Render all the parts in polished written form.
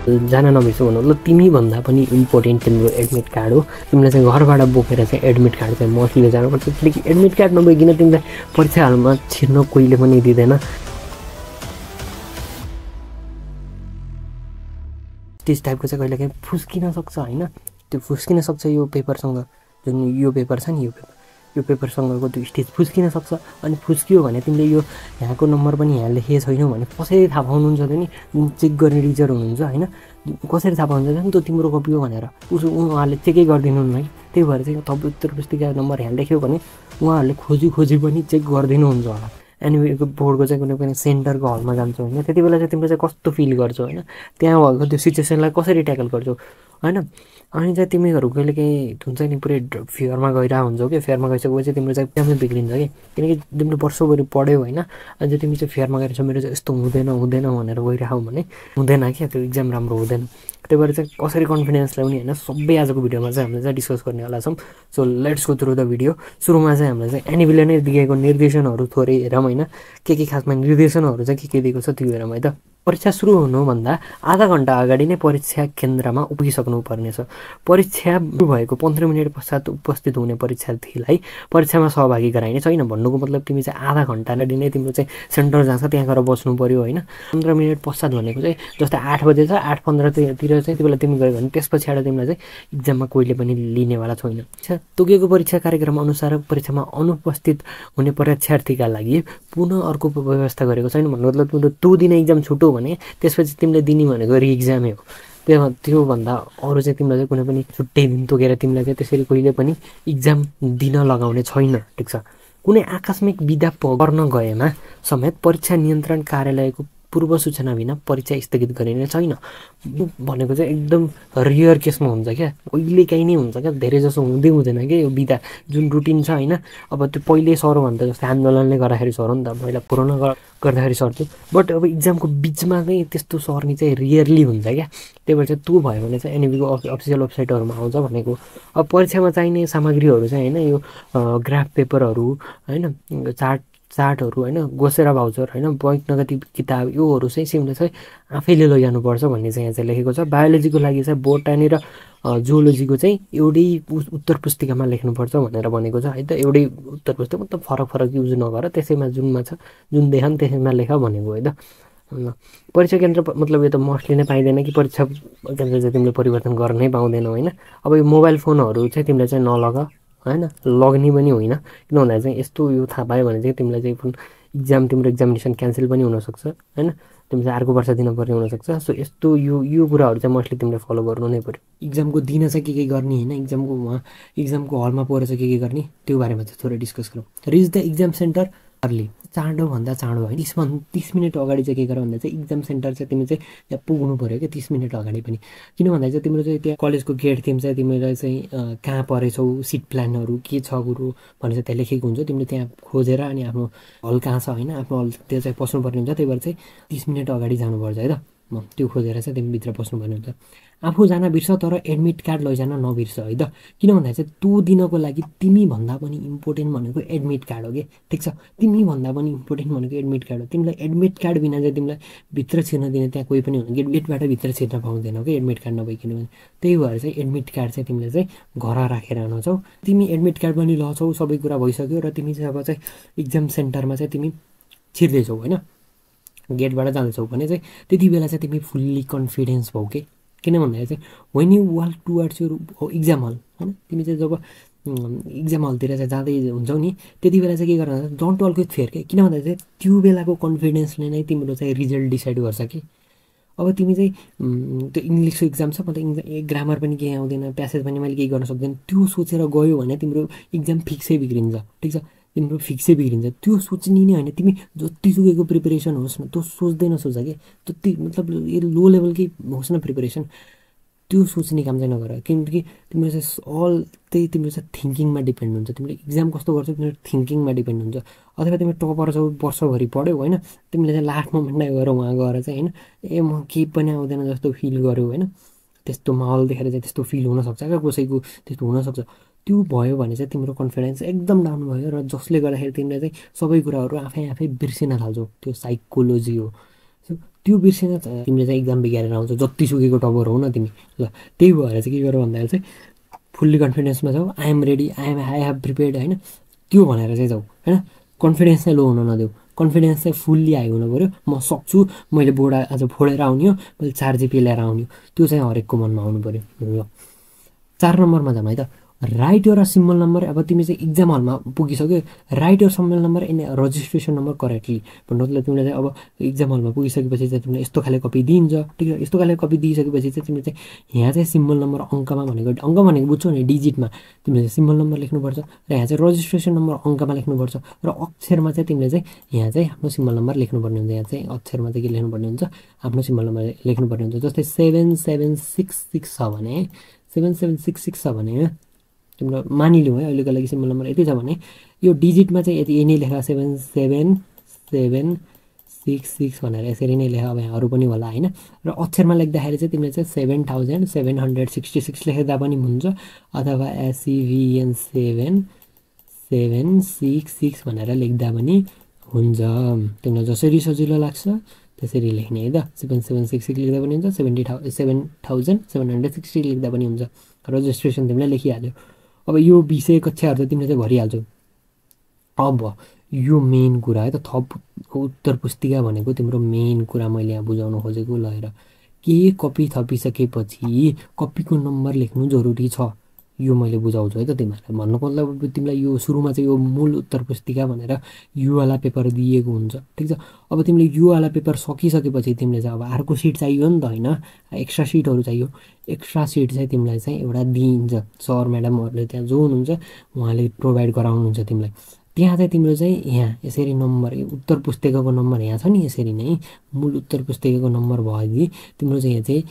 जान नबिर्सौ भन्नु ल तिमी भन्दा पनि इम्पोर्टेन्ट तिम्रो एडमिट कार्ड हो। तिमीले चाहिँ घरबाट बोकेर चाहिँ एडमिट कार्ड चाहिँ मस्टली जानुपर्छ, किनकि एडमिट कार्ड नभइकन तिमीलाई परीक्षा हलमा छिर्न कोहीले पनि दिँदैन। त्यस टाइपको चाहिँ कहिलेकाहीँ फुस्किन सक्छ होइन, त्यो फुस्किन सक्छ यो पेपरसँग, जुन यो पेपर छ नि यो पेपरसँगको त्यो स्टेज फुस्किन सक्छ। अनि फुस्कियो भने तिमीले यो यहाँको नम्बर पनि यहाँ लेखेको छैनौ भने कसरी थाहा पाउनुहुन्छ त नि, चेक गर्ने टिचर हुनुहुन्छ होइन, कसरी थाहा पाउनुहुन्छ त नि त तिम्रो कपी हो भनेर उहाँहरूले चेकै गरिदिनुहुन्न है। त्यही भएर चाहिँ तपाईँ उत्तर पुस्तिका नम्बर यहाँ लेख्यो भने उहाँहरूले खोजी पनि चेक गरिदिनुहुन्छ होला। एनिवे बोर्डको चाहिँ कुनै पनि सेन्टरको हलमा जान्छौ होइन, त्यति बेला चाहिँ तिमीले चाहिँ कस्तो फिल गर्छौ होइन, त्यहाँ भएको त्यो सिचुएसनलाई कसरी ट्याकल गर्छौ होइन। अनि चाहिँ तिमीहरू कहिलेकाहीँ हुन्छ नि पुरै फेयरमा गइरहेको हुन्छौ कि, फेयरमा गइसकेपछि तिम्रो चाहिँ एकदमै बिग्रिन्छ कि, किनकि तिमीले वर्षभरि पढ्यौ होइन, अनि चाहिँ तिमी चाहिँ फेयरमा गएर मेरो चाहिँ यस्तो हुँदैन भनेर गइरहेको भने हुँदैन क्या, त्यो इक्जाम राम्रो हुँदैन। त्यही भएर चाहिँ कसरी कन्फिडेन्स ल्याउने होइन सबै आजको भिडियोमा चाहिँ हामीले चाहिँ डिस्कस गर्नेवाला छौँ। So let's go through the video. सुरुमा चाहिँ हामीले चाहिँ एनइबीले नै दिएको निर्देशनहरू थोरै हेरौँ होइन, के खासमा निर्देशनहरू चाहिँ के दिएको छ त्यो हेरौँ है त। परीक्षा सुरु हुनुभन्दा आधा घन्टा अगाडि नै परीक्षा केन्द्रमा पुगिसक्नु पर्नेछ। परीक्षा भएको 15 मिनट पश्चात उपस्थित हुने परीक्षार्थीलाई परीक्षामा सहभागी गराइने छैन। भन्नुको मतलब तिमी चाहिँ आधा घन्टा अगाडि नै तिम्रो चाहिँ सेन्टर जहाँ छ त्यहाँ गएर बस्नु पर्यो होइन। 15 मिनट पश्चात भनेको चाहिँ जस्तै 8 बजे छ, 8:15 तिर चाहिँ त्यो बेला तिमी गयो भने त्यस पछाडि तिमीलाई चाहिँ इक्जाममा कोहीले पनि लिनेवाला छैन। तोकेको परीक्षा कार्यक्रम अनुसार परीक्षामा अनुपस्थित हुने परीक्षार्थीका लागि पुनः अर्को व्यवस्था गरेको छैन। भन्नु मतलब तिम्रो त्यो दिन इक्जाम छुट्यो भने त्यसपछि तिमीले दिने भनेको रिइक्जामै हो। त्योभन्दा अरू चाहिँ तिमीलाई चाहिँ कुनै पनि छुट्टै दिन तोकेर तिमीलाई चाहिँ त्यसरी कहिले पनि इक्जाम दिन लगाउने छैन। ठिक छ। कुनै आकस्मिक बिदा गर्न गएमा समेत परीक्षा नियन्त्रण कार्यालयको पूर्व सूचना बिना परीक्षा स्थगित गरिने छैन भनेको चाहिँ एकदम रियर केसमा हुन्छ क्या, कहिलेकाहीँ नै हुन्छ क्या, धेरै जसो हुँदैन क्या यो बिदा जुन रुटिन छ होइन। अब त्यो पहिले सरौ भने त जस्तै आन्दोलनले गर्दाखेरि सर हो नि त, पहिला कोरोना गर्दाखेरि सर्थ्यो, बट अब इक्जामको बिचमा चाहिँ त्यस्तो सर्ने चाहिँ रियरली हुन्छ क्या। त्यही भएर चाहिँ त्यो भयो भने चाहिँ एनइबीको अफिसियल वेबसाइटहरूमा आउँछ भनेको। अब परीक्षामा चाहिने सामग्रीहरू चाहिँ होइन यो ग्राफ पेपरहरू होइन, चार्टहरू होइन, गोसेरा भाउचर होइन, बैङ्क नगदी किताब योहरू चाहिँ तिमीले चाहिँ आफैले लैजानुपर्छ भन्ने चाहिँ यहाँ चाहिँ लेखेको छ। बायोलोजीको लागि चाहिँ बोटानी र जुओलोजीको चाहिँ एउटै उत्तर पुस्तिकामा लेख्नुपर्छ भनेर भनेको छ है त। एउटै उत्तर पुस्तिका मतलब फरक युज नगर, त्यसैमा जुनमा छ जुन देखान त्यसैमा लेख भनेको है त। परीक्षा केन्द्र मतलब यो त मोस्टली नै पाइँदैन कि परीक्षा केन्द्र चाहिँ तिमीले परिवर्तन गर्नै पाउँदैनौ होइन। अब यो मोबाइल फोनहरू चाहिँ तिमीले चाहिँ नलग होइन, लग्ने पनि होइन, किन भन्दा चाहिँ यस्तो यो थाहा पायो भने चाहिँ तिमीलाई चाहिँ तिम्रो एक्जामिनेसन क्यान्सल पनि हुनसक्छ होइन, तिमीले अर्को वर्ष दिनुपर्ने हुनसक्छ। सो यस्तो यो कुराहरू चाहिँ मोस्टली तिमीले फलो गर्नु नै पऱ्यो। इक्जामको दिन चाहिँ के गर्ने होइन, इक्जामको हलमा परेर चाहिँ के गर्ने त्यो बारेमा चाहिँ थोरै डिस्कस गरौँ। Reach the exam centre early, चाँडोभन्दा चाँडो होइन 30 मिनट अगाडि चाहिँ के गर भन्दा चाहिँ इक्जाम सेन्टर चाहिँ तिमी चाहिँ त्यहाँ पुग्नु पऱ्यो क्या 30 मिनट अगाडि पनि। किन भन्दा चाहिँ तिम्रो चाहिँ त्यहाँ कलेजको गेट थिम चाहिँ तिमीलाई चाहिँ कहाँ परेछौ, सिट प्लानहरू के छ गुरु भनेर त्यहाँ लेखेको हुन्छ। तिमीले त्यहाँ खोजेर अनि आफ्नो हल कहाँ छ होइन, आफ्नो हल त्यो चाहिँ पस्नुपर्ने हुन्छ। त्यही भएर चाहिँ 30 मिनट अगाडि जानुपर्छ है त, त्यो खोजेर चाहिँ तिमी भित्र पस्नुपर्ने हुन्छ। आफू जान बिर्स तर एडमिट कार्ड लैजान नबिर्स है त। किन भन्दा चाहिँ त्यो दिनको लागि तिमी भन्दा पनि इम्पोर्टेन्ट भनेको एडमिट कार्ड हो कि। ठिक छ, तिमी भन्दा पनि इम्पोर्टेन्ट भनेको एडमिट कार्ड हो। तिमीलाई एडमिट कार्ड बिना चाहिँ तिमीलाई भित्र छिर्न दिने त्यहाँ कोही पनि हुँदैन, गेटबाट भित्र छिर्न पाउँदैनौ कि एडमिट कार्ड नभइकन भने। त्यही भएर चाहिँ एडमिट कार्ड चाहिँ तिमीले चाहिँ घर राखेर आउँछौ। तिमी एडमिट कार्ड पनि लछौ, सबै कुरा भइसक्यो र तिमी चाहिँ अब चाहिँ इक्जाम सेन्टरमा चाहिँ तिमी छिर्दैछौ होइन, गेटबाट जाँदैछौ भने चाहिँ त्यति बेला चाहिँ तिमी फुल्ली कन्फिडेन्स भौ कि। किन भन्दाखेरि चाहिँ when you walk towards your exam hall होइन, तिमी चाहिँ जब इक्जाम हलतिर चाहिँ जाँदै हुन्छौ नि त्यति बेला चाहिँ के गर्नु डोन्ट टक विथ फेयर के। किन भन्दा चाहिँ त्यो बेलाको कन्फिडेन्सले नै तिम्रो चाहिँ रिजल्ट डिसाइड गर्छ कि। अब तिमी चाहिँ त्यो इङ्ग्लिसको इक्जाम छ, मतलब ग्रामर पनि केही आउँदैन, प्यासेज पनि मैले केही गर्न सक्दैन, त्यो सोचेर गयो भने तिम्रो इक्जाम फिक्सै बिग्रिन्छ। ठिक छ, तिम्रो फिक्सै बिग्रिन्छ। त्यो सोच्ने नै होइन, तिमी जतिसुकैको प्रिपेरेसन होस् न त्यो सोच्दै नसोच कि, जति मतलब लो लेभलकै होस् न प्रिपेरेसन, त्यो सोच्ने काम चाहिँ नगर। किनकि तिम्रो चाहिँ अल त्यही तिम्रो चाहिँ थिङ्किङमा डिपेन्ड हुन्छ। तिमीले इक्जाम कस्तो गर्छौ तिम्रो थिङ्किङमा डिपेन्ड हुन्छ। अथवा तिमी टपर छौ, वर्षभरि पढ्यौ होइन, तिमीले चाहिँ लास्ट मोमेन्टमा गएर वहाँ गएर चाहिँ होइन म केही पनि आउँदैन जस्तो फिल गर्यौ होइन, त्यस्तो माहौल देखेर चाहिँ त्यस्तो फिल हुनसक्छ क्या कसैको, त्यस्तो हुनसक्छ। त्यो भयो भने चाहिँ तिम्रो कन्फिडेन्स एकदम डाउन भयो र जसले गर्दाखेरि तिमीले चाहिँ सबै कुराहरू आफै बिर्सिन थाल्छौ। त्यो साइकोलोजी हो। त्यो बिर्सेन तिमीले चाहिँ इक्जाम बिगारेर आउँछ, जतिसुकैको टपर हो न तिमी। ल त्यही भएर चाहिँ के गर भन्दाखेरि चाहिँ फुल्ली कन्फिडेन्समा जाऊ, आई हेभ प्रिपेयर्ड होइन, त्यो भनेर चाहिँ जाऊ होइन। कन्फिडेन्स चाहिँ लो हुन नदेऊ, कन्फिडेन्स चाहिँ फुल्ली हाई हुनु पऱ्यो। म सक्छु, मैले बोर्ड आज फोडेर आउने हो, मैले 4 GPA ल्याएर आउने हो, त्यो चाहिँ हरेकको मनमा आउनु पऱ्यो। ल 4 नम्बरमा जाऊँ है त, राइट योर सिम्बल नम्बर। अब तिमी चाहिँ इक्जाम हलमा पुगिसक्यो, right your symbol number in registration number correctly भन्नु मतलब तिमीले चाहिँ अब इक्जाम हलमा पुगिसकेपछि चाहिँ तिमीले यस्तो खाले कपी दिइन्छ, ठिक छ। यस्तो खाले कपी दिइसकेपछि चाहिँ तिमीले चाहिँ यहाँ चाहिँ सिम्बल नम्बर अङ्कमा भनेको, अङ्क भनेको बुझ्छौ नि डिजिटमा, तिमीले सिम्बल नम्बर लेख्नुपर्छ र यहाँ चाहिँ रजिस्ट्रेसन नम्बर अङ्कमा लेख्नुपर्छ र अक्षरमा चाहिँ तिमीले चाहिँ यहाँ चाहिँ आफ्नो सिम्बल नम्बर लेख्नुपर्ने हुन्छ। यहाँ चाहिँ अक्षरमा चाहिँ के लेख्नुपर्ने हुन्छ, आफ्नो सिम्बल नम्बर लेख्नुपर्ने हुन्छ। जस्तै 7766 छ भने 7766 छ भने तिम्रो मानिलिउँ है अहिलेको लागि सिम्बल नम्बर यति छ भने यो डिजिटमा चाहिँ यति यही नै लेख 77766 भनेर यसरी नै लेख। अब यहाँ अरू पनि होला होइन। र अक्षरमा लेख्दाखेरि चाहिँ तिमीले चाहिँ 7766 लेख्दा पनि हुन्छ, अथवा SEVN 7766 भनेर लेख्दा पनि हुन्छ। तिमीलाई जसरी सजिलो लाग्छ त्यसरी लेख्ने है त। 7766 लेख्दा पनि हुन्छ, 7760 लेख्दा पनि हुन्छ। रजिस्ट्रेसन तिमीले लेखिहाल्यो। अब यो विषय कक्षाहरू त तिमीले चाहिँ भरिहाल्छौ। अब यो मेन कुरा है त, थप उत्तर पुस्तिका भनेको तिम्रो मेन कुरा मैले यहाँ बुझाउन खोजेको। ल हेर, के कपी थपिसकेपछि कपीको नम्बर लेख्नु जरुरी छ, यो मैले बुझाउँछु है त तिमीहरूलाई। भन्नुको मतलब तिमीलाई यो सुरुमा चाहिँ यो मूल उत्तर पुस्तिका भनेर योवाला पेपर दिएको हुन्छ, ठिक छ। अब तिमीले योवाला पेपर सकिसकेपछि तिमीले चाहिँ अब अर्को सिट चाहियो नि त होइन, एक्स्ट्रा सिटहरू चाहियो। एक्स्ट्रा सिट चाहिँ तिमीलाई चाहिँ एउटा दिइन्छ, सर म्याडमहरूले त्यहाँ जो हुनुहुन्छ उहाँले प्रोभाइड गराउनुहुन्छ तिमीलाई। त्यहाँ चाहिँ तिम्रो चाहिँ यहाँ यसरी नम्बर, उत्तर पुस्तिकाको नम्बर यहाँ छ नि, यसरी नै मूल उत्तर पुस्तिकाको नम्बर भएदेखि तिम्रो चाहिँ यहाँ चाहिँ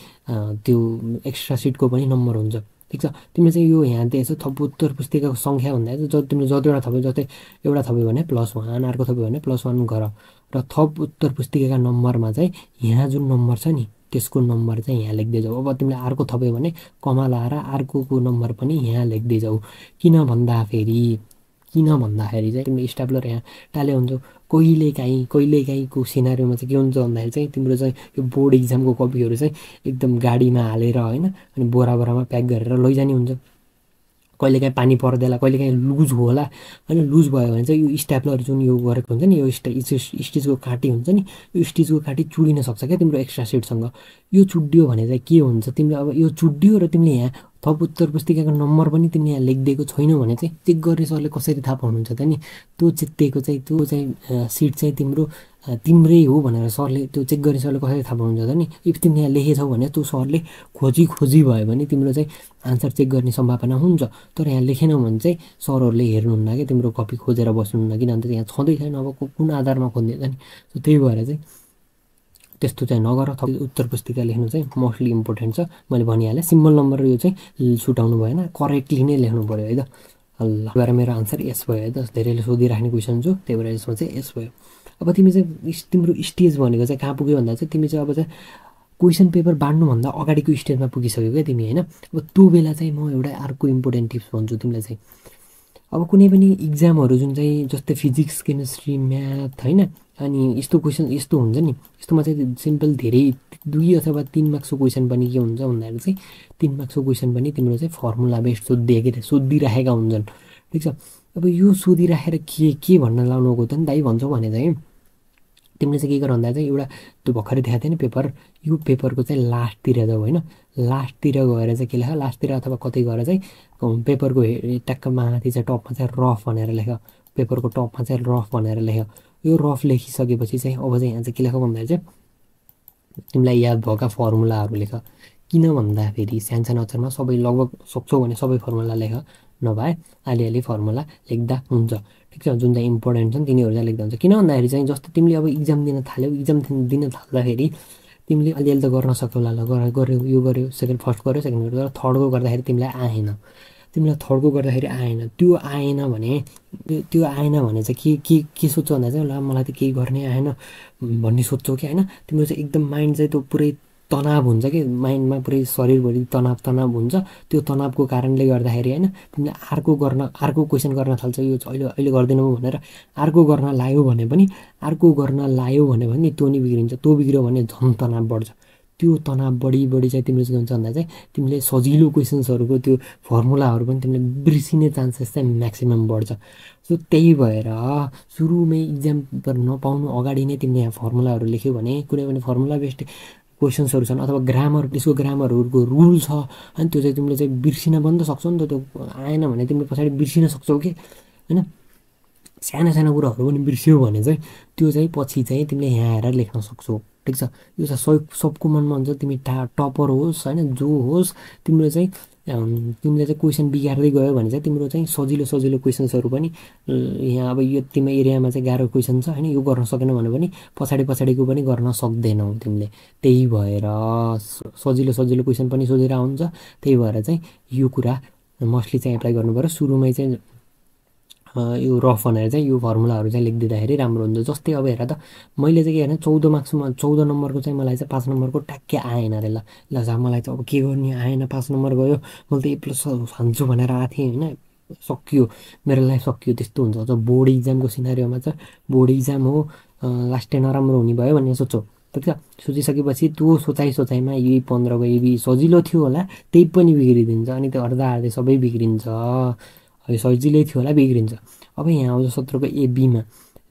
त्यो एक्स्ट्रा सिटको पनि नम्बर हुन्छ, ठिक छ। तिमीले चाहिँ यो यहाँ दिएछ थप उत्तर पुस्तिकाको सङ्ख्या भन्दा चाहिँ तिमीले जतिवटा थप्यो, जस्तै एउटा थप्यो भने +1, अर्को थप्यो भने +1 गर। र थप उत्तर पुस्तिकाका नम्बरमा चाहिँ यहाँ जुन नम्बर छ नि त्यसको नम्बर चाहिँ यहाँ लेख्दै जाऊ। अब तिमीले अर्को थप्यो भने कमा लाएर अर्कोको नम्बर पनि यहाँ लेख्दै जाऊ। किन भन्दाखेरि चाहिँ तिमीले स्टाप्लर यहाँ टाले हुन्छौ। कहिलेकाहीँको सिनारीमा चाहिँ के हुन्छ भन्दाखेरि चाहिँ तिम्रो चाहिँ यो बोर्ड इक्जामको कपीहरू चाहिँ एकदम गाडीमा हालेर होइन, अनि बोरामा प्याक गरेर लैजाने हुन्छ। कहिलेकाहीँ पानी पर्दैला, कहिलेकाहीँ लुज होला होइन। लुज भयो भने चाहिँ यो स्ट्याप्लर जुन यो गरेको हुन्छ नि, यो स्टिचको काँटी हुन्छ नि, यो स्टिचको काँटी चुडिन सक्छ क्या तिम्रो एक्स्ट्रा सिटसँग। यो चुड्डियो भने चाहिँ के हुन्छ, तिमीले अब यो चुड्डियो र तिमीले यहाँ थप उत्तर पुस्तिकाको नम्बर पनि तिमीले यहाँ लेखिदिएको छैनौ भने चाहिँ चेक गर्ने सरले कसरी थाहा पाउनुहुन्छ त नि, त्यो चित्तेको चाहिँ त्यो चाहिँ सिट चाहिँ तिम्रै हो भनेर सरले, त्यो चेक गर्ने सरले कसरी थाहा पाउनुहुन्छ त नि। इफ तिमीले यहाँ लेखेछौ भने त्यो सरले खोजी भयो भने तिम्रो चाहिँ आन्सर चेक गर्ने सम्भावना हुन्छ। तर यहाँ लेखेनौ भने चाहिँ सरहरूले हेर्नुहुन्न क्या, तिम्रो कपी खोजेर बस्नुहुन्न, किनभने यहाँ छँदै छैन। अब कुन आधारमा खोज्ने त नि, त्यही भएर चाहिँ त्यस्तो चाहिँ नगर। उत्तर पुस्तिका लेख्नु चाहिँ मोस्टली इम्पोर्टेन्ट छ, मैले भनिहालेँ। सिम्बल नम्बर यो चाहिँ छुटाउनु भएन, करेक्टली नै लेख्नु पऱ्यो है त। ल भएर मेरो आन्सर यस भयो है त। धेरैले सोधिराख्ने क्वेसन छु, त्यही भएर यसमा चाहिँ यस भयो। अब तिमी चाहिँ तिम्रो स्टेज भनेको चाहिँ कहाँ पुग्यो भन्दा चाहिँ तिमी चाहिँ अब चाहिँ क्वेसन पेपर बाँड्नुभन्दा अगाडिको स्टेजमा पुगिसक्यो क्या तिमी होइन। अब त्यो बेला चाहिँ म एउटा अर्को इम्पोर्टेन्ट टिप्स भन्छु तिमीलाई चाहिँ। अब कुनै पनि इक्जामहरू जुन चाहिँ जस्तै फिजिक्स, केमिस्ट्री, म्याथ होइन, अनि यस्तो क्वेसन यस्तो हुन्छ नि, यस्तोमा चाहिँ सिम्पल धेरै 2 अथवा 3 मार्क्सको क्वेसन पनि के हुन्छ भन्दाखेरि चाहिँ 3 मार्क्सको क्वेसन पनि तिम्रो चाहिँ फर्मुला बेस्ड सोधिराखेका हुन्छन्, ठिक छ। अब यो सोधिराखेर के भन्न लाउनुको त नि दाइ भन्छौ भने चाहिँ तिमीले चाहिँ के गर भन्दा चाहिँ एउटा त्यो भर्खरै देखाएको थियो नि पेपर, यो पेपरको चाहिँ लास्टतिर जाऊ होइन। लास्टतिर गएर चाहिँ के लेख, लास्टतिर अथवा कतै गएर चाहिँ पेपरको ट्याक्क माथि चाहिँ टपमा चाहिँ रफ भनेर लेख, पेपरको टपमा चाहिँ रफ भनेर लेख। यो रफ लेखिसकेपछि चाहिँ अब चाहिँ यहाँ चाहिँ के लेख भन्दाखेरि चाहिँ तिमीलाई याद भएका फर्मुलाहरू लेख। किन भन्दाखेरि सानो अक्षरमा सबै लगभग सक्छौ भने सबै फर्मुला लेख, नभए अलिअलि फर्मुला लेख्दा हुन्छ, ठिक छ। जुन चाहिँ इम्पोर्टेन्ट छन् तिनीहरू चाहिँ लेख्दा हुन्छ। किन भन्दाखेरि चाहिँ जस्तो तिमीले अब इक्जाम दिन थाल्यौ, इक्जाम दिन थाल्दाखेरि तिमीले अलिअलि त गर्न सक्यौला, ल गऱ्यौ, यो गऱ्यौ, फर्स्ट गऱ्यौ, सेकेन्ड गऱ्यौ, थर्डको गर्दाखेरि तिमीलाई आएन, थर्डको गर्दाखेरि आएन। त्यो आएन भने चाहिँ के सोध्छौ भन्दा चाहिँ ल मलाई त केही गर्नै आएन भन्ने सोध्छौ कि होइन। तिम्रो चाहिँ एकदम माइन्ड चाहिँ त्यो पुरै तनाव हुन्छ कि माइन्डमा पुरै शरीरभरि तनाव हुन्छ। त्यो तनावको कारणले गर्दाखेरि होइन तिमीले अर्को क्वेसन गर्न थाल्छ, यो अहिले गर्दैनौ भनेर अर्को गर्न लायो भने पनि त्यो नि बिग्रिन्छ। त्यो बिग्रियो भने झन् तनाव बढ्छ। त्यो तनाव बढी चाहिँ तिम्रो के हुन्छ भन्दा चाहिँ तिमीले सजिलो क्वेसन्सहरूको त्यो फर्मुलाहरू पनि तिमीले बिर्सिने चान्सेस चाहिँ म्याक्सिमम बढ्छ। सो त्यही भएर सुरुमै इक्जाम नपाउनु अगाडि नै तिमीले यहाँ फर्मुलाहरू लेख्यो भने कुनै पनि फर्मुला बेस्ड क्वेसन्सहरू छन् अथवा त्यसको ग्रामरहरूको रुल छ अनि त्यो चाहिँ तिमीले चाहिँ बिर्सिन पनि त सक्छौ नि त। त्यो आएन भने तिमीले पछाडि बिर्सिन सक्छौ कि होइन। साना कुराहरू पनि बिर्सियो भने चाहिँ त्यो चाहिँ पछि चाहिँ तिमीले यहाँ आएर लेख्न सक्छौ। ठिक छ, यो चाहिँ सबको मनमा हुन्छ तिमी टपर होस् होइन जो होस्, तिमीले चाहिँ क्वेसन बिगार्दै गयो भने चाहिँ तिम्रो चाहिँ सजिलो क्वेसन्सहरू पनि यहाँ अब यो तिम्रो एरियामा चाहिँ गाह्रो क्वेसन छ होइन, यो गर्न सकेन भने पनि पछाडिको पनि गर्न सक्दैनौ तिमीले। त्यही भएर सजिलो क्वेसन पनि सोधेर हुन्छ। त्यही भएर चाहिँ यो कुरा मस्टली चाहिँ एप्लाई गर्नु पर्यो। सुरुमै चाहिँ यो रफ भनेर चाहिँ यो फर्मुलाहरू चाहिँ लेखिदिँदाखेरि राम्रो हुन्छ। जस्तै अब हेर त मैले चाहिँ के गर्ने 14 मार्क्समा 14 नम्बरको चाहिँ मलाई चाहिँ 5 नम्बरको ट्याक्कै आएन अरे। ल मलाई चाहिँ अब के गर्ने, आएन 5 नम्बर गयो, मैले त A+ हान्छु भनेर आएको थिएँ होइन, सकियो मेरो लाइफ सकियो। त्यस्तो हुन्छ। अझ बोर्ड इक्जामको सिनारीमा चाहिँ बोर्ड इक्जाम हो, लास्टै नराम्रो हुने भयो भन्ने सोचौ। ठिक छ, सोचिसकेपछि त्यो सोचाइमा यही 15 को यही सजिलो थियो होला त्यही पनि बिग्रिदिन्छ अनि त्यो अर्धा सबै बिग्रिन्छ। सजिलै थियो होला बिग्रिन्छ। अब यहाँ आउँछ 17 को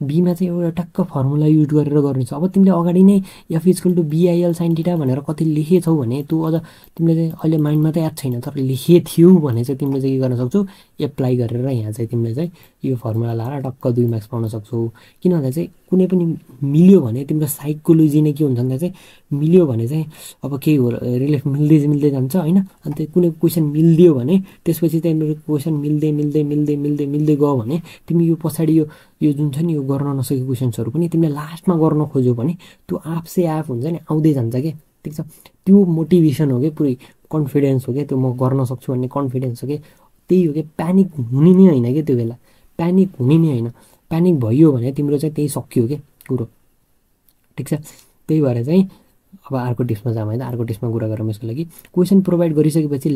बीमा चाहिँ एउटा टक्क फर्मुला युज गरेर गर्नु छ। अब तिमीले अगाडि नै F = BIL sin θ भनेर कति लेखेछौ भने त्यो अझ तिमीले चाहिँ अहिले माइन्डमा त याद छैन तर लेखेथ्यौ भने चाहिँ तिमीले चाहिँ के गर्न सक्छौ, एप्लाई गरेर यहाँ चाहिँ तिमीले चाहिँ यो फर्मुला लाएर टक्क 2 मार्क्स पाउन सक्छौ। किन भन्दा चाहिँ कुनै पनि मिल्यो भने तिम्रो साइकोलोजी नै के हुन्छ भन्दा चाहिँ मिल्यो भने चाहिँ अब केही हो रिलिफ मिल्दै जान्छ होइन। अन्त कुनै क्वेसन मिल्दियो भने त्यसपछि चाहिँ मेरो क्वेसन मिल्दै गयो भने तिमी यो पछाडि यो जुन छ नि यो गर्न नसकेको क्वेसन्सहरू पनि तिमीले लास्टमा गर्न खोज्यो भने त्यो आफ हुन्छ नि आउँदै जान्छ क्या। ठिक छ, त्यो मोटिभेसन हो क्या, पुरै कन्फिडेन्स हो क्या, त्यो म गर्न सक्छु भन्ने कन्फिडेन्स हो क्या। त्यही हो क्या, प्यानिक हुने नै होइन क्या त्यो बेला, प्यानिक हुने नै होइन। प्यानिक भयो भने तिम्रो चाहिँ त्यही सकियो क्या कुरो। ठिक छ, त्यही भएर चाहिँ अब अर्को टिप्समा जाऊँ है त। अर्को टिप्समा कुरा गरौँ यसको लागि। क्वेसन प्रोभाइड गरिसकेपछि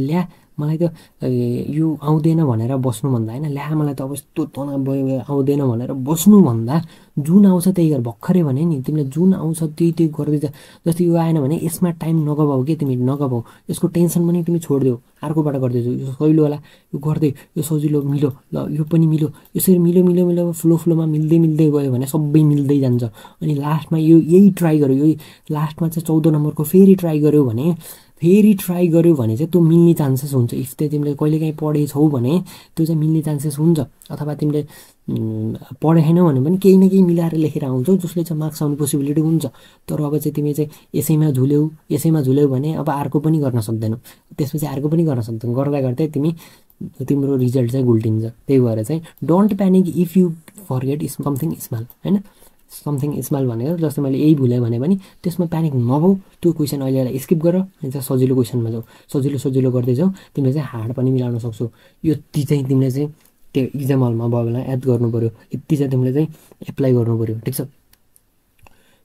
मलाई त यो आउँदैन भनेर बस्नुभन्दा होइन, मलाई त अब यस्तो तनाव भयो आउँदैन भनेर बस्नुभन्दा जुन आउँछ त्यही गर। भर्खरै भने नि तिमीले जुन आउँछ त्यही गर्दै जा। जस्तै यो आएन भने यसमा टाइम नगभाऊ के तिमी, नगभाऊ। यसको टेन्सन पनि तिमी छोडिदेऊ, अर्कोबाट गर्दैछौ। यो सजिलो होला, यो गर्दै यो सजिलो मिल्यो, ल यो पनि मिल्यो, यसरी मिल्यो फ्लोमा मिल्दै गयो भने सबै मिल्दै जान्छ। अनि लास्टमा यही ट्राई गर्यो, यही लास्टमा चाहिँ 14 नम्बरको फेरि ट्राई गर्यो भने चाहिँ त्यो मिल्ने चान्सेस हुन्छ। इफ चाहिँ तिमीले कहिलेकाहीँ पढेछौ भने त्यो चाहिँ मिल्ने चान्सेस हुन्छ। अथवा तिमीले पढेनौ भने पनि केही न केही मिलाएर लेखेर आउँछौ जसले चाहिँ मार्क्स आउने पोसिबिलिटी हुन्छ। तर अब चाहिँ तिमी चाहिँ यसैमा झुल्यौ भने अब अर्को पनि गर्न सक्दैनौ, त्यसपछि अर्को पनि गर्न सक्दैनौ। गर्दै तिम्रो रिजल्ट चाहिँ गुल्टिन्छ। त्यही भएर चाहिँ don't panic if you forget something small होइन। समथिङ स्मल भनेर जस्तै मैले यही भुलेँ भने पनि त्यसमा प्यानिक नभऊ, त्यो क्वेसन अहिलेलाई स्किप गर अनि चाहिँ सजिलो क्वेसनमा जाऊ। सजिलो गर्दै जाऊ, तिमीले चाहिँ हार्ड पनि मिलाउन सक्छौ। यति चाहिँ तिमीले चाहिँ त्यो इक्जाम हलमा भयो बेला याद गर्नु पऱ्यो, यति चाहिँ तिमीले चाहिँ एप्लाई गर्नु पऱ्यो। ठिक छ,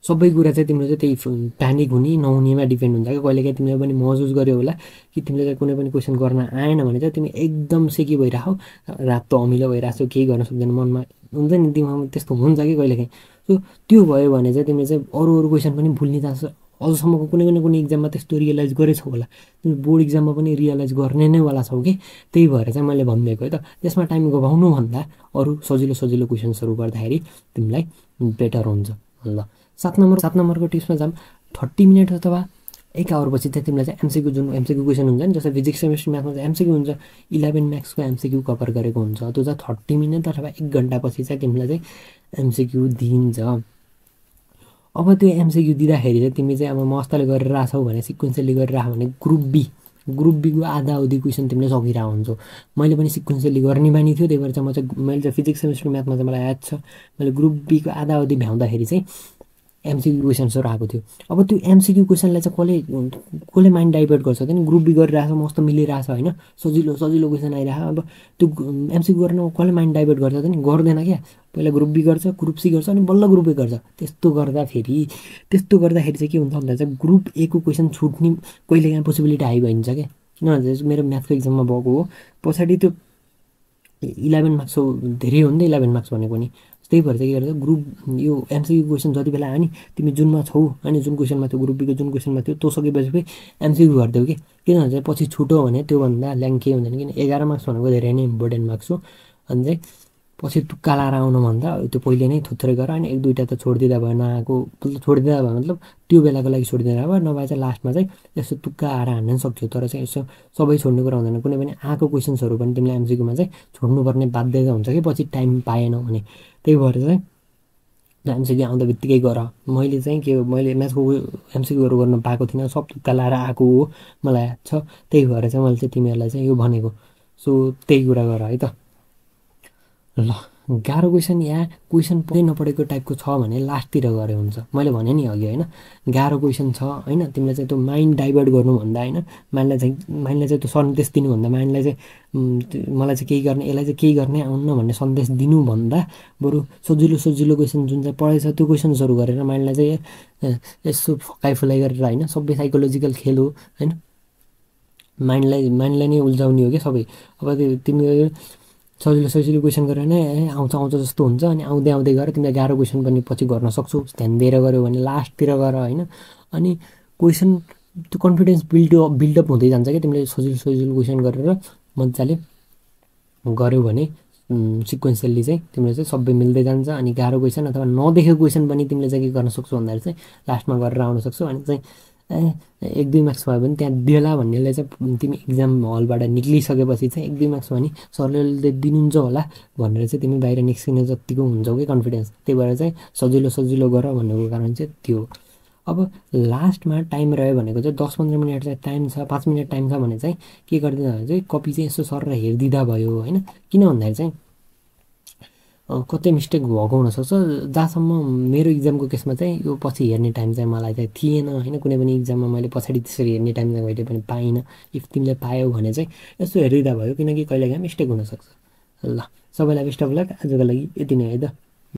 सबै कुरा चाहिँ तिम्रो चाहिँ त्यही प्यानिक हुने नहुनेमा डिपेन्ड हुन्छ क्या। कहिलेकाहीँ तिमीले पनि महसुस गर्यो होला कि तिमीले चाहिँ कुनै पनि क्वेसन गर्न आएन भने चाहिँ तिमी एकदम सेकी भइराखौ, रातो अमिलो भइरहेको छौ, केही गर्न सक्दैन, मनमा हुन्छ नि दिमागमा त्यस्तो हुन्छ कि कहिलेकाहीँ। सो त्यो भयो भने चाहिँ तिमीले चाहिँ अरू क्वेसन पनि भुल्ने चान्स अझसम्मको कुनै इक्जाममा त्यस्तो रियलाइज गरेछौ होला, तिमी बोर्ड इक्जाममा पनि रियलाइज गर्ने नै वाला छौ कि। त्यही भएर चाहिँ मैले भनिदिएको है त, त्यसमा टाइम गभाउनुभन्दा अरू सजिलो क्वेसन्सहरू गर्दाखेरि तिमीलाई बेटर हुन्छ। ल 7 नम्बरको टिप्समा जाऊँ। 30 मिनट अथवा 1 आवरपछि चाहिँ तिमीलाई चाहिँ एमसिक्यू क्वेसन हुन्छ नि, जस्तै फिजिक्स केमिस्ट्री म्याथमा चाहिँ एमसिक्यू हुन्छ, 11 म्याक्सको एमसिक्यू कभर गरेको हुन्छ। त्यो चाहिँ 30 मिनट अथवा 1 घन्टापछि चाहिँ तिमीलाई चाहिँ एमसिक्यू दिइन्छ। अब त्यो एमसिक्यू दिँदाखेरि चाहिँ तिमी चाहिँ अब मस्तले गरेर राछौ भने सिक्वेन्सली गरेर राख भने ग्रुप बीको आधा अवधि क्वेसन तिमीले सकिरहेको हुन्छौ। मैले पनि सिक्वेन्सली गर्ने बानी थियो, त्यही भएर चाहिँ मैले चाहिँ फिजिक्स केमिस्ट्री म्याथमा चाहिँ मलाई याद छ मैले ग्रुप बीको आधा अवधि भ्याउँदाखेरि चाहिँ एमसिक्यू क्वेसन्सहरू आएको थियो। अब त्यो एमसिक्यू क्वेसनलाई चाहिँ कसले माइन्ड डाइभर्ट गर्छ त नि, ग्रुप बी गरिरहेछ, मस्त मिलिरहेछ होइन, सजिलो सजिलो क्वेसन आइरहेछ। अब त्यो एमसिक्यू गर्न कसले माइन्ड डाइभर्ट गर्छ त नि, गर्दैन क्या। पहिला ग्रुप बी गर्छ, ग्रुप सी गर्छ, अनि बल्ल ग्रुप ए गर्छ। त्यस्तो गर्दाखेरि चाहिँ के हुन्छ भन्दा चाहिँ ग्रुप ए को क्वेसन छुट्ने कहिलेकाहीँ पोसिबिलिटी हाई भइन्छ क्या। किनभने चाहिँ मेरो म्याथको इक्जाममा भएको हो, पछाडि त्यो 11 मार्क्स धेरै हो नि त 11 मार्क्स भनेको नि। त्यही भएर चाहिँ के गर्छ, ग्रुप यो एमसिक्यू क्वेसन जति बेला आयो नि तिमी जुनमा छौ अनि जुन क्वेसनमा थियो ग्रुप बीको जुन क्वेसनमा थियो त्यो सकेपछि फेरि एमसिक्यू गरिदेऊ कि। किनभने चाहिँ पछि छुट्यो भने त्योभन्दा ल्याङ के हुँदैन, किन 11 मार्क्स भनेको धेरै नै इम्पोर्टेन्ट मार्क्स हो। अनि चाहिँ पछि तुक्का लाएर आउनुभन्दा त्यो पहिले नै थोत्रै गर, अनि 1-2टा त छोडिदिँदा भयो, नआएको छोडिदिँदा भयो मतलब त्यो बेलाको लागि छोडिदिँदा भयो, नभए चाहिँ लास्टमा चाहिँ यसो तुक्का आएर हान्न पनि सक्थ्यो। तर चाहिँ यसो सबै छोड्ने कुरा हुँदैन, कुनै पनि आएको क्वेसन्सहरू पनि तिमीले एमसिक्यूमा चाहिँ छोड्नुपर्ने बाध्यता हुन्छ कि पछि टाइम पाएनौ भने। त्यही भएर चाहिँ एमसिक्यू आउँदा बित्तिकै गर। मैले चाहिँ मैले म्याथको एमसिक्यूहरू गर्न पाएको थिइनँ, सब तुक्का लाएर आएको हो मलाई याद छ। त्यही भएर चाहिँ मैले चाहिँ तिमीहरूलाई चाहिँ यो भनेको। सो त्यही कुरा गर है त। ल गाह्रो क्वेसन या क्वेसन पढ्दै नपढेको टाइपको छ भने लास्टतिर गरे हुन्छ। मैले भने नि अघि होइन, गाह्रो क्वेसन छ होइन, तिमीलाई चाहिँ त्यो माइन्ड डाइभर्ट गर्नुभन्दा होइन, माइन्डलाई चाहिँ त्यो सन्देश दिनुभन्दा, माइन्डलाई चाहिँ मलाई चाहिँ केही गर्ने, यसलाई चाहिँ केही गर्ने आउन्न भन्ने सन्देश दिनुभन्दा बरु सजिलो क्वेसन जुन चाहिँ पढाइछ त्यो क्वेसन्सहरू गरेर माइन्डलाई चाहिँ यसो फकाइ फुलाइ गरेर होइन, सबै साइकोलोजिकल खेल हो होइन, माइन्डलाई नै उल्झाउने हो क्या सबै। अब त्यो तिमी सजिलो क्वेसन गरेर नै आउँछ जस्तो हुन्छ, अनि आउँदै गएर तिमीलाई गाह्रो क्वेसन पनि पछि गर्न सक्छौ ध्यान दिएर गऱ्यो भने, लास्टतिर गर होइन। अनि क्वेसन त्यो कन्फिडेन्स बिल्डअप हुँदै जान्छ क्या, तिमीले सजिलो क्वेसन गरेर मजाले गऱ्यौ भने सिक्वेन्सियल्ली चाहिँ तिमीले चाहिँ सबै मिल्दै जान्छ। अनि गाह्रो क्वेसन अथवा नदेखेको क्वेसन पनि तिमीले चाहिँ के गर्न सक्छौ भन्दाखेरि चाहिँ लास्टमा गरेर आउन सक्छौ। अनि चाहिँ 1-2 मार्क्स भयो भने त्यहाँ देला भन्नेले चाहिँ तिमी इक्जाम हलबाट निक्लिसकेपछि चाहिँ 1-2 मार्क्स भने सरले दिनुहुन्छ होला भनेर चाहिँ तिमी बाहिर निस्किने जतिको हुन्छौ कि कन्फिडेन्स। त्यही भएर चाहिँ सजिलो गर भन्नुको कारण चाहिँ त्यो। अब लास्टमा टाइम रह्यो भनेको चाहिँ 10-15 मिनट चाहिँ टाइम छ, 5 मिनट टाइम छ भने चाहिँ के गरिदिँदा भने चाहिँ कपी चाहिँ यसो सरेर हेरिदिँदा भयो होइन। किन भन्दाखेरि चाहिँ कतै मिस्टेक भएको हुनसक्छ। जहाँसम्म मेरो इक्जामको केसमा चाहिँ यो पछि हेर्ने टाइम चाहिँ मलाई चाहिँ थिएन होइन, कुनै पनि इक्जाममा मैले पछाडि त्यसरी हेर्ने टाइम चाहिँ कहिले पनि पाइनँ। इफ तिमीले पायौ भने चाहिँ यसो हेरिदिँदा भयो, किनकि कहिलेकाहीँ मिस्टेक हुनसक्छ। ल सबैलाई बेस्ट अफ लक, आजको लागि यति नै है त।